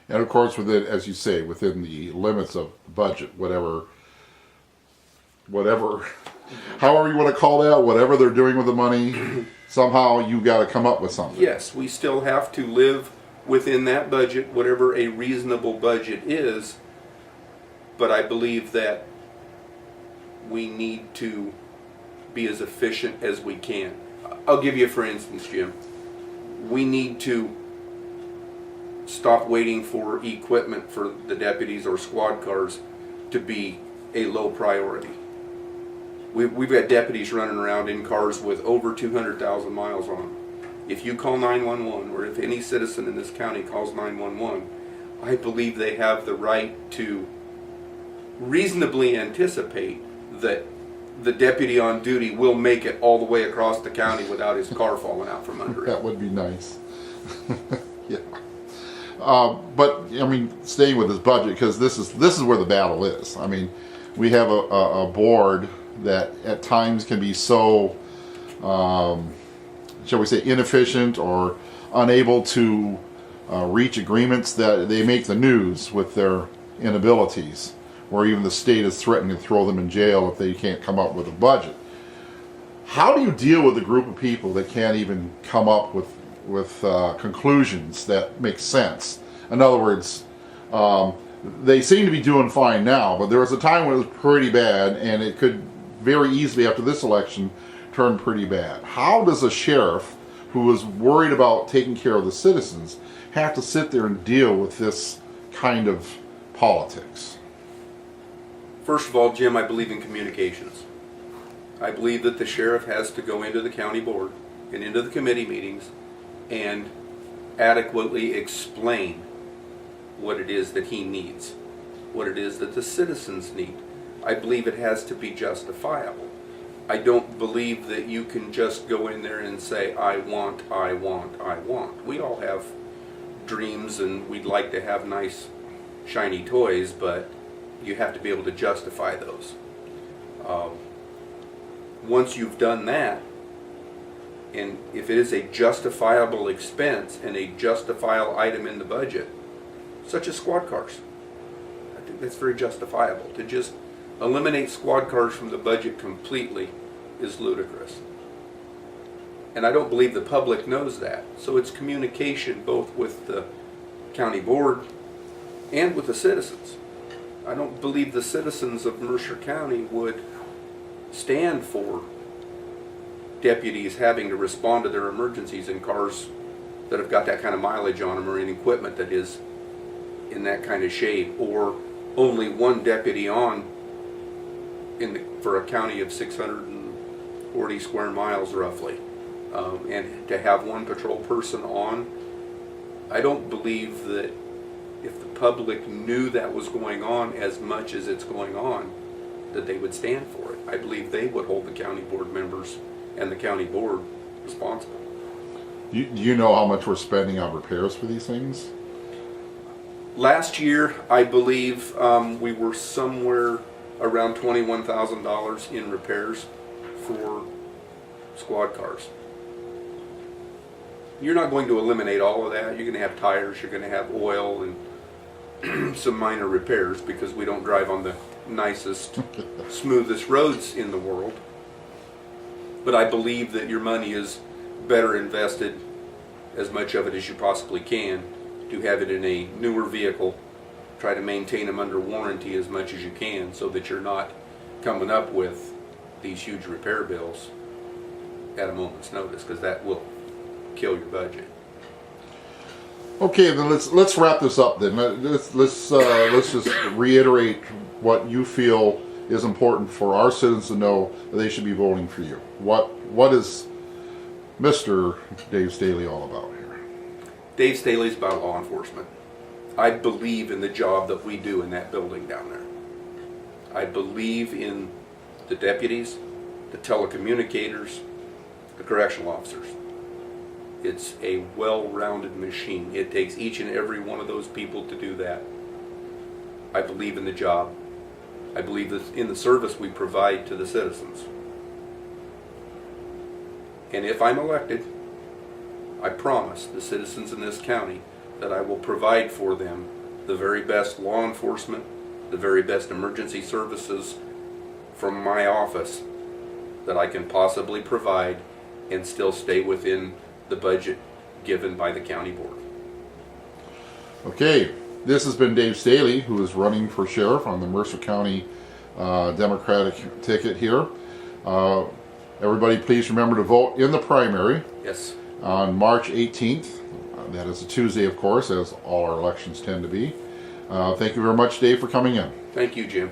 And of course, within, as you say, within the limits of budget, whatever, however you want to call that, whatever they're doing with the money, somehow you got to come up with something. Yes, we still have to live within that budget, whatever a reasonable budget is, but I believe that we need to be as efficient as we can. I'll give you, for instance, Jim, we need to stop waiting for equipment for the deputies or squad cars to be a low priority. We've got deputies running around in cars with over 200,000 miles on them. If you call 911, or if any citizen in this county calls 911, I believe they have the right to reasonably anticipate that the deputy on duty will make it all the way across the county without his car falling out from under it. That would be nice. Yeah. But I mean, staying with this budget, because this is where the battle is. I mean, we have a board that at times can be so, shall we say, inefficient or unable to reach agreements that they make the news with their inabilities, or even the state is threatening to throw them in jail if they can't come up with a budget. How do you deal with a group of people that can't even come up with conclusions that make sense? In other words, they seem to be doing fine now, but there was a time when it was pretty bad, and it could very easily, after this election, turn pretty bad. How does a sheriff who is worried about taking care of the citizens have to sit there and deal with this kind of politics? First of all, Jim, I believe in communications. I believe that the sheriff has to go into the county board and into the committee meetings and adequately explain what it is that he needs, what it is that the citizens need. I believe it has to be justifiable. I don't believe that you can just go in there and say, I want, I want, I want. We all have dreams and we'd like to have nice, shiny toys, but you have to be able to justify those. Once you've done that, and if it is a justifiable expense and a justifiable item in the budget, such as squad cars, I think that's very justifiable. To just eliminate squad cars from the budget completely is ludicrous. And I don't believe the public knows that. So it's communication both with the county board and with the citizens. I don't believe the citizens of Mercer County would stand for deputies having to respond to their emergencies in cars that have got that kind of mileage on them, or in equipment that is in that kind of shape, or only one deputy on for a county of 640 square miles roughly, and to have one patrol person on. I don't believe that if the public knew that was going on as much as it's going on, that they would stand for it. I believe they would hold the county board members and the county board responsible. Do you know how much we're spending on repairs for these things? Last year, I believe we were somewhere around $21,000 in repairs for squad cars. You're not going to eliminate all of that. You're going to have tires, you're going to have oil, and some minor repairs, because we don't drive on the nicest, smoothest roads in the world. But I believe that your money is better invested, as much of it as you possibly can, to have it in a newer vehicle. Try to maintain them under warranty as much as you can, so that you're not coming up with these huge repair bills at a moment's notice, because that will kill your budget. Okay, then let's wrap this up. Then let's just reiterate what you feel is important for our citizens to know that they should be voting for you. What is Mr. Dave Staley all about here? Dave Staley's about law enforcement. I believe in the job that we do in that building down there. I believe in the deputies, the telecommunicators, the correctional officers. It's a well-rounded machine. It takes each and every one of those people to do that. I believe in the job. I believe in the service we provide to the citizens. And if I'm elected, I promise the citizens in this county that I will provide for them the very best law enforcement, the very best emergency services from my office that I can possibly provide and still stay within the budget given by the county board. Okay, this has been Dave Staley, who is running for sheriff on the Mercer County Democratic ticket here. Everybody please remember to vote in the primary Yes. on March 18th. That is a Tuesday, of course, as all our elections tend to be. Thank you very much, Dave, for coming in. Thank you, Jim.